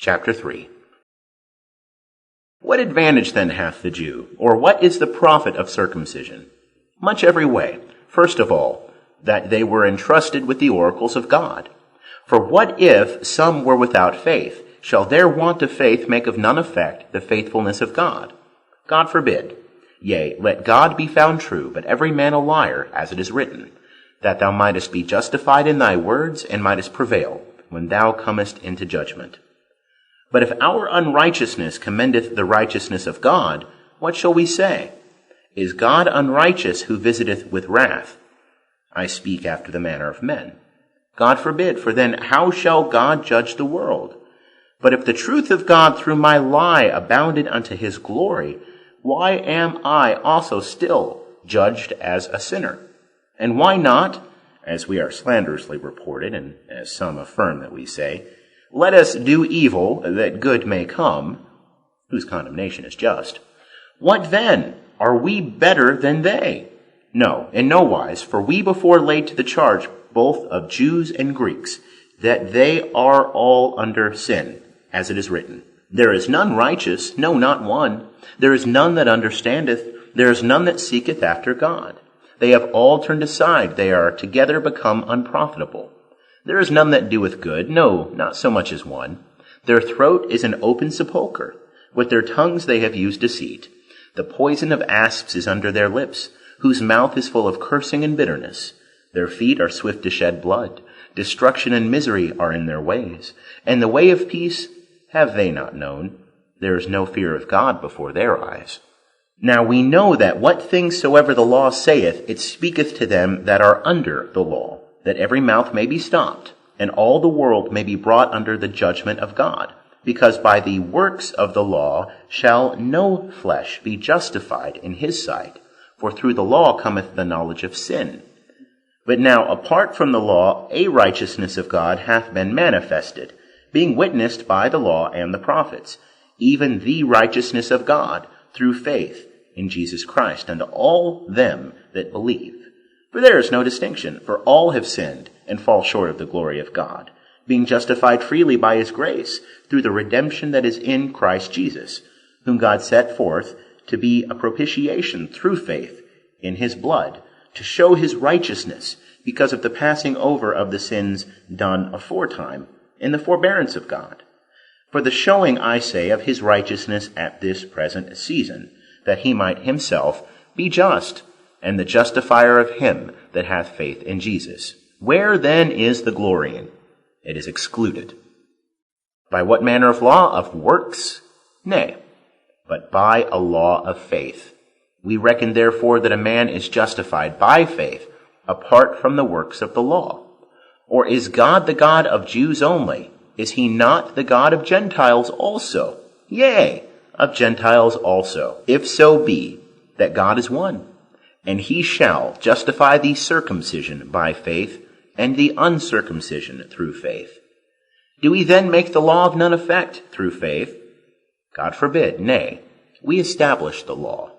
Chapter 3. What advantage then hath the Jew, or what is the profit of circumcision? Much every way. First of all, that they were entrusted with the oracles of God. For what if some were without faith? Shall their want of faith make of none effect the faithfulness of God? God forbid. Yea, let God be found true, but every man a liar, as it is written, that thou mightest be justified in thy words, and mightest prevail, when thou comest into judgment. But if our unrighteousness commendeth the righteousness of God, what shall we say? Is God unrighteous who visiteth with wrath? I speak after the manner of men. God forbid, for then how shall God judge the world? But if the truth of God through my lie abounded unto his glory, why am I also still judged as a sinner? And why not, as we are slanderously reported, and as some affirm that we say, let us do evil that good may come, whose condemnation is just. What then? Are we better than they? No, in no wise, for we before laid to the charge both of Jews and Greeks, that they are all under sin, as it is written. There is none righteous, no, not one. There is none that understandeth, there is none that seeketh after God. They have all turned aside, they are together become unprofitable. There is none that doeth good, no, not so much as one. Their throat is an open sepulchre. With their tongues they have used deceit. The poison of asps is under their lips, whose mouth is full of cursing and bitterness. Their feet are swift to shed blood. Destruction and misery are in their ways. And the way of peace have they not known. There is no fear of God before their eyes. Now we know that what things soever the law saith, it speaketh to them that are under the law, that every mouth may be stopped, and all the world may be brought under the judgment of God. Because by the works of the law shall no flesh be justified in his sight, for through the law cometh the knowledge of sin. But now apart from the law, a righteousness of God hath been manifested, being witnessed by the law and the prophets, even the righteousness of God through faith in Jesus Christ unto all them that believe. For there is no distinction, for all have sinned and fall short of the glory of God, being justified freely by his grace through the redemption that is in Christ Jesus, whom God set forth to be a propitiation through faith in his blood, to show his righteousness because of the passing over of the sins done aforetime in the forbearance of God. For the showing, I say, of his righteousness at this present season, that he might himself be just, and the justifier of him that hath faith in Jesus. Where then is the glorying? It is excluded. By what manner of law? Of works? Nay, but by a law of faith. We reckon therefore that a man is justified by faith, apart from the works of the law. Or is God the God of Jews only? Is he not the God of Gentiles also? Yea, of Gentiles also, if so be that God is one. And he shall justify the circumcision by faith, and the uncircumcision through faith. Do we then make the law of none effect through faith? God forbid, nay, we establish the law.